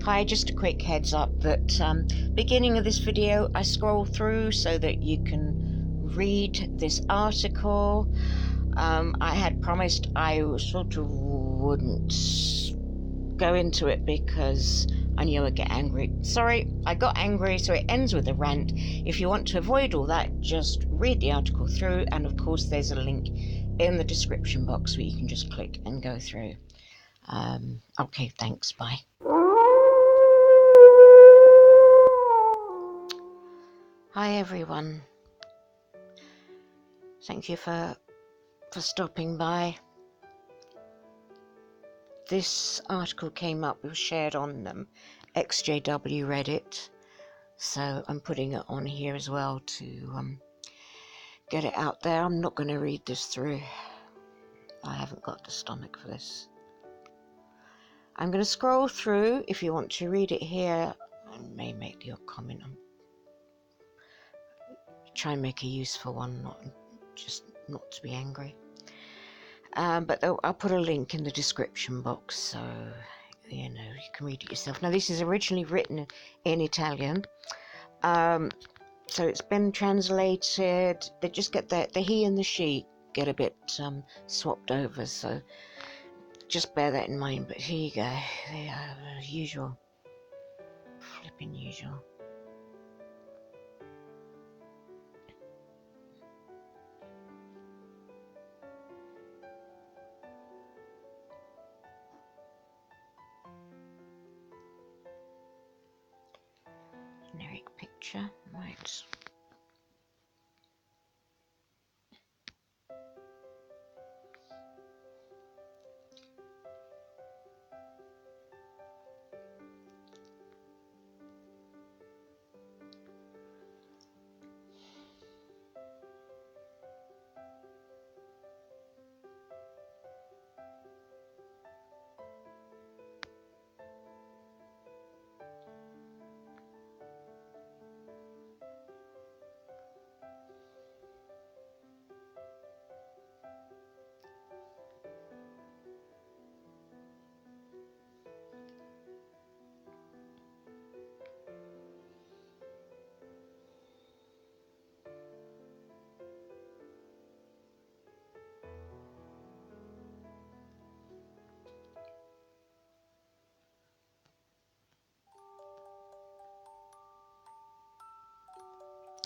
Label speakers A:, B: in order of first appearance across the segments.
A: Hi, just a quick heads up that beginning of this video I scroll through so that you can read this article. I had promised I sort of wouldn't go into it because I knew I'd get angry. Sorry, I got angry, so it ends with a rant. If you want to avoid all that, just read the article through, and of course there's a link in the description box where you can just click and go through. Okay, thanks, bye. Hi everyone, thank you for stopping by. This article came up, it was shared on XJW Reddit, so I'm putting it on here as well to get it out there. I'm not going to read this through, I haven't got the stomach for this. I'm going to scroll through. If you want to read it here, I may make the odd comment. Try and make a useful one, not to be angry. But I'll put a link in the description box so you can read it yourself. Now this is originally written in Italian, so it's been translated. They just get the he and the she get a bit swapped over, so just bear that in mind. But here you go. They are usual, flipping usual. Generic picture, right.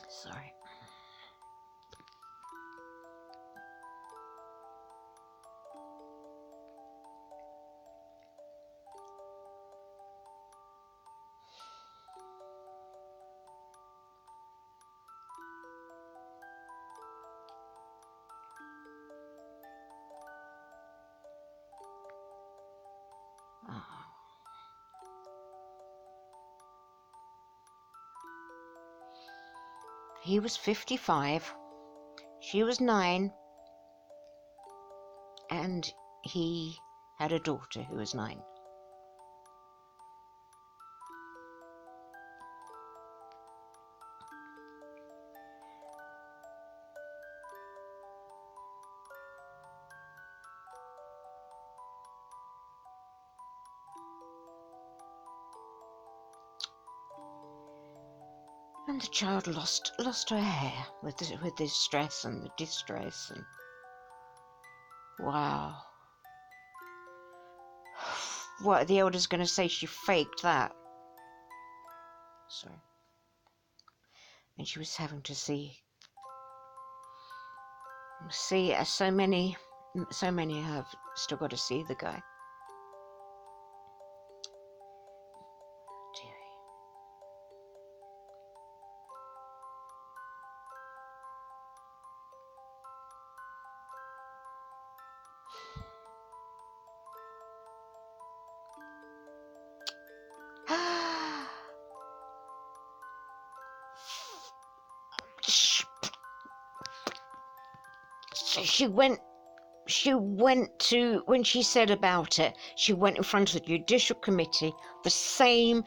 A: Sorry. Oh. He was 55, she was 9, and he had a daughter who was 9. And the child lost her hair with the stress and the distress, and wow. What are the elders going to say? She faked that. Sorry. And she was having to see as so many have still got to see the guy. So she went to, when she said about it, she went in front of the Judicial Committee, the same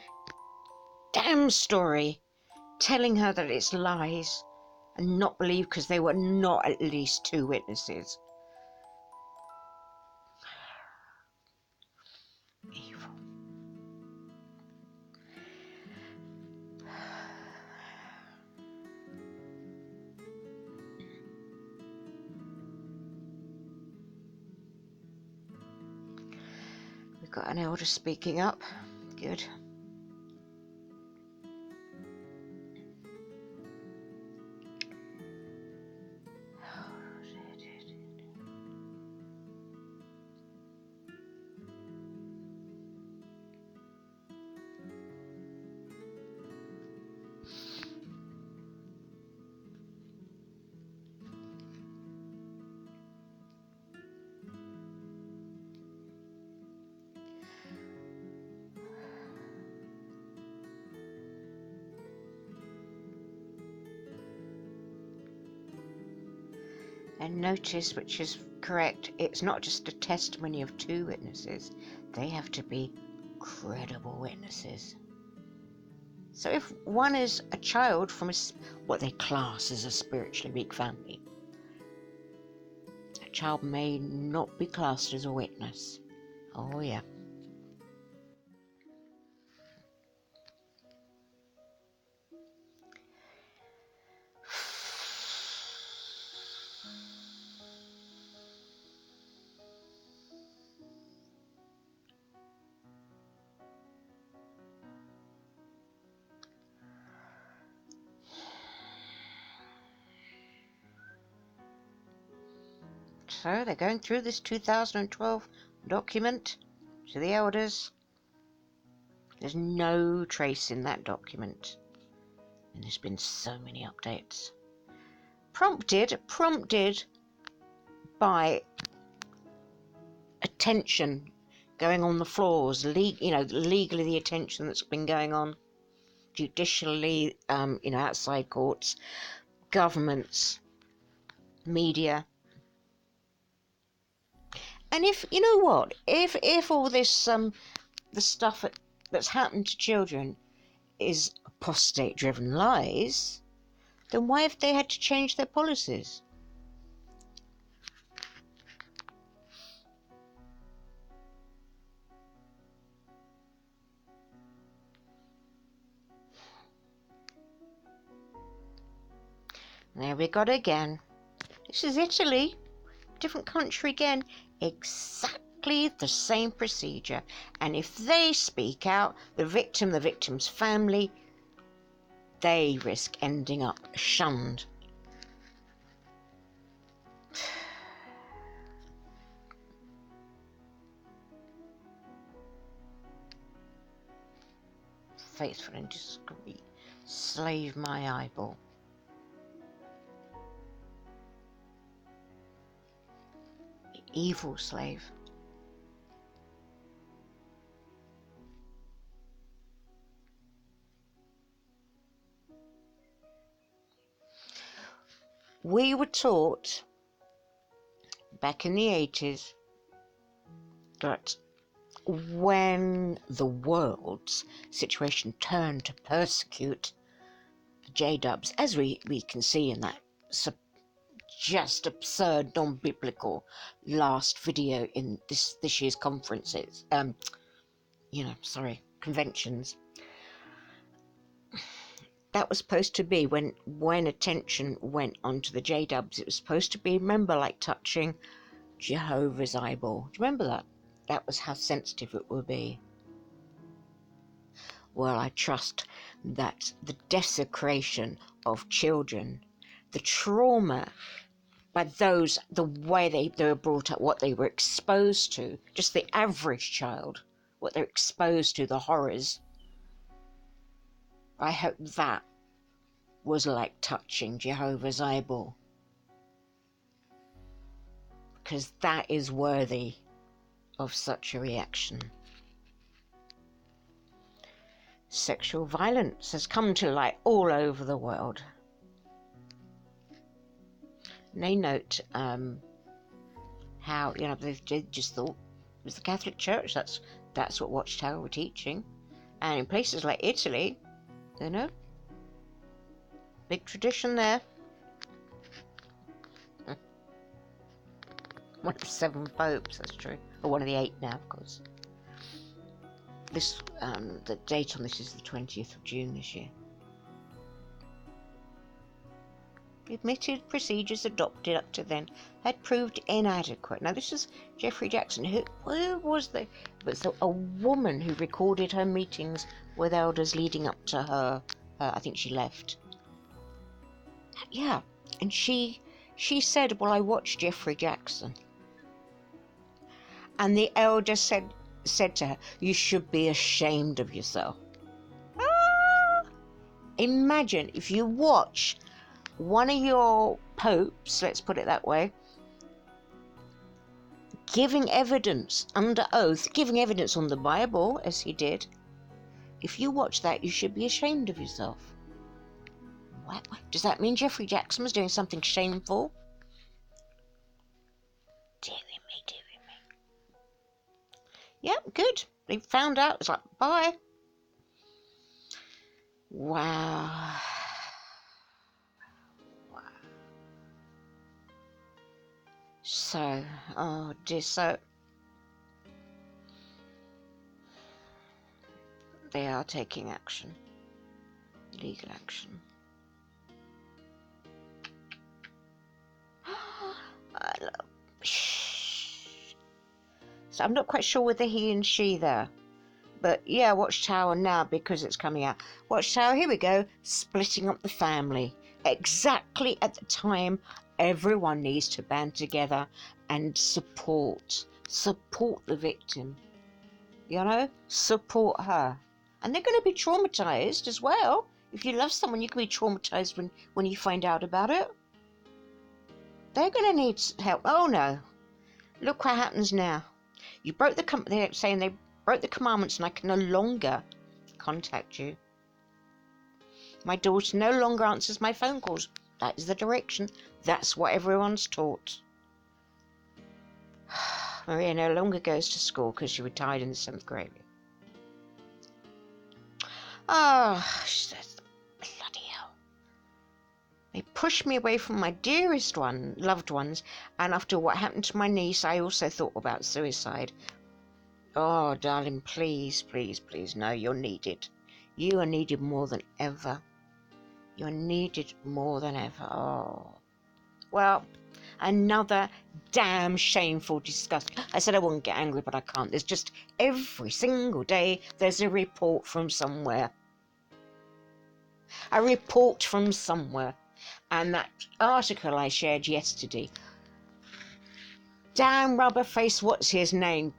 A: damn story, telling her that it's lies and not believe because there were not at least 2 witnesses. Evil. Got an elder speaking up. Good. And notice, which is correct, it's not just a testimony of two witnesses. They have to be credible witnesses. So if one is a child from what they class as a spiritually weak family, that child may not be classed as a witness. Oh yeah. So they're going through this 2012 document to the elders. There's no trace in that document. And there's been so many updates. Prompted by attention going on the floors, legally the attention that's been going on, judicially, outside courts, governments, media. And if all this the stuff that's happened to children is apostate-driven lies, then why have they had to change their policies? There we got it again. This is Italy, different country again, exactly the same procedure. And if they speak out, the victim's family, they risk ending up shunned. Faithful and discreet, slave my eyeball. The evil slave. We were taught back in the 80s that when the world's situation turned to persecute the J-dubs, as we can see in that just absurd, non-biblical last video in this year's conferences, conventions, that was supposed to be when attention went onto the J-dubs, it was supposed to be, remember, like touching Jehovah's eyeball. Do you remember that? That was how sensitive it would be. Well, I trust that the desecration of children, the trauma by those, the way they were brought up, what they were exposed to, just the average child, what they're exposed to, the horrors, I hope that was like touching Jehovah's eyeball. Because that is worthy of such a reaction. Sexual violence has come to light all over the world. And they note how, they just thought it was the Catholic Church, that's what Watchtower were teaching. And in places like Italy, big tradition there. One of the 7 popes, that's true. Or one of the 8 now, of course. The date on this is the 20th of June this year. Admitted procedures adopted up to then had proved inadequate. Now this is Jeffrey Jackson. Who was the? It was a woman who recorded her meetings with elders leading up to her. I think she left. Yeah, and she said, "Well, I watched Jeffrey Jackson," and the elder said to her, "You should be ashamed of yourself." Imagine if you watch one of your popes, let's put it that way, giving evidence under oath, giving evidence on the Bible, as he did. If you watch that, you should be ashamed of yourself. What? Does that mean Jeffrey Jackson was doing something shameful? Dear me. Yep, good. They found out. It's like, bye. Wow. So, oh dear, so they are taking action, legal action. So I'm not quite sure whether he and she there, but yeah, Watchtower now because it's coming out. Watchtower, here we go, splitting up the family. Exactly at the time everyone needs to band together and support the victim. You know, support her. And they're going to be traumatized as well. If you love someone, you can be traumatized when you find out about it. They're going to need help. Oh no, look what happens now. You broke they're saying they broke the commandments and I can no longer contact you. My daughter no longer answers my phone calls. That is the direction. That's what everyone's taught. Maria no longer goes to school because she retired in the 7th grade. Oh, bloody hell. They pushed me away from my dearest loved ones, and after what happened to my niece, I also thought about suicide. Oh, darling, please, no, you're needed. You are needed more than ever. You're needed more than ever. Oh. Well, another damn shameful disgust. I said I wouldn't get angry, but I can't. There's just every single day there's a report from somewhere. A report from somewhere. And that article I shared yesterday. Damn rubber face, what's his name?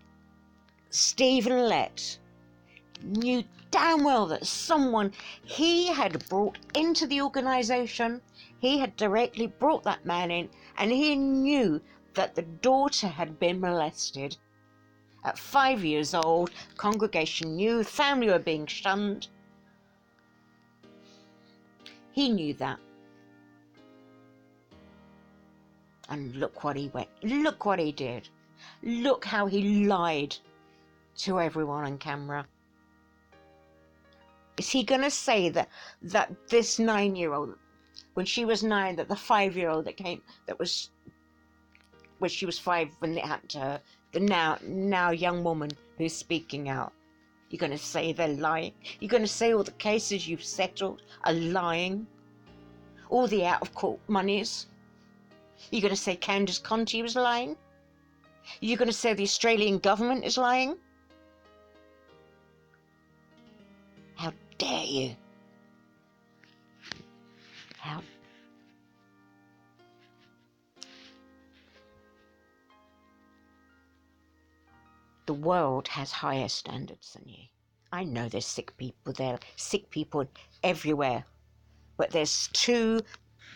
A: Stephen Lett knew damn well that someone he had brought into the organisation, he had directly brought that man in, and he knew that the daughter had been molested. At 5 years old, congregation knew, family were being shunned. He knew that. And look what he went, look what he did. Look how he lied to everyone on camera. Is he going to say that this 9-year-old, when she was 9, that the 5-year-old when she was 5 when it happened to her, the now young woman who's speaking out, you're going to say they're lying? You're going to say all the cases you've settled are lying? All the out-of-court monies? You're going to say Candace Conti was lying? You're going to say the Australian government is lying? How dare you? How? The world has higher standards than you. I know there's sick people there, sick people everywhere. But the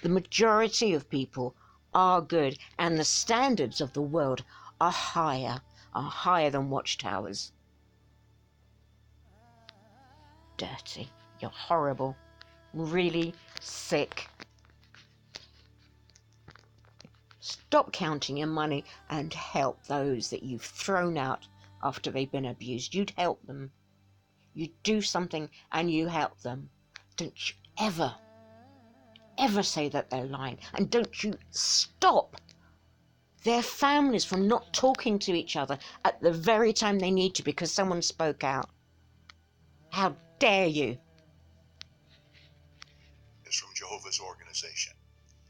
A: majority of people are good, and the standards of the world are higher than Watchtowers. Dirty. You're horrible. Really sick. Stop counting your money and help those that you've thrown out after they've been abused. You'd help them. You do something and you help them. Don't you ever say that they're lying. And don't you stop their families from not talking to each other at the very time they need to because someone spoke out. How dare you?
B: Is from Jehovah's organization.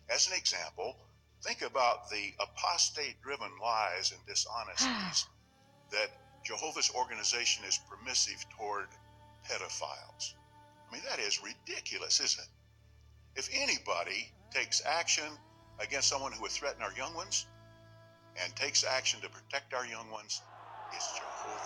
B: As an example, think about the apostate-driven lies and dishonesties that Jehovah's organization is permissive toward pedophiles. I mean, that is ridiculous, isn't it? If anybody takes action against someone who would threaten our young ones and takes action to protect our young ones, it's Jehovah's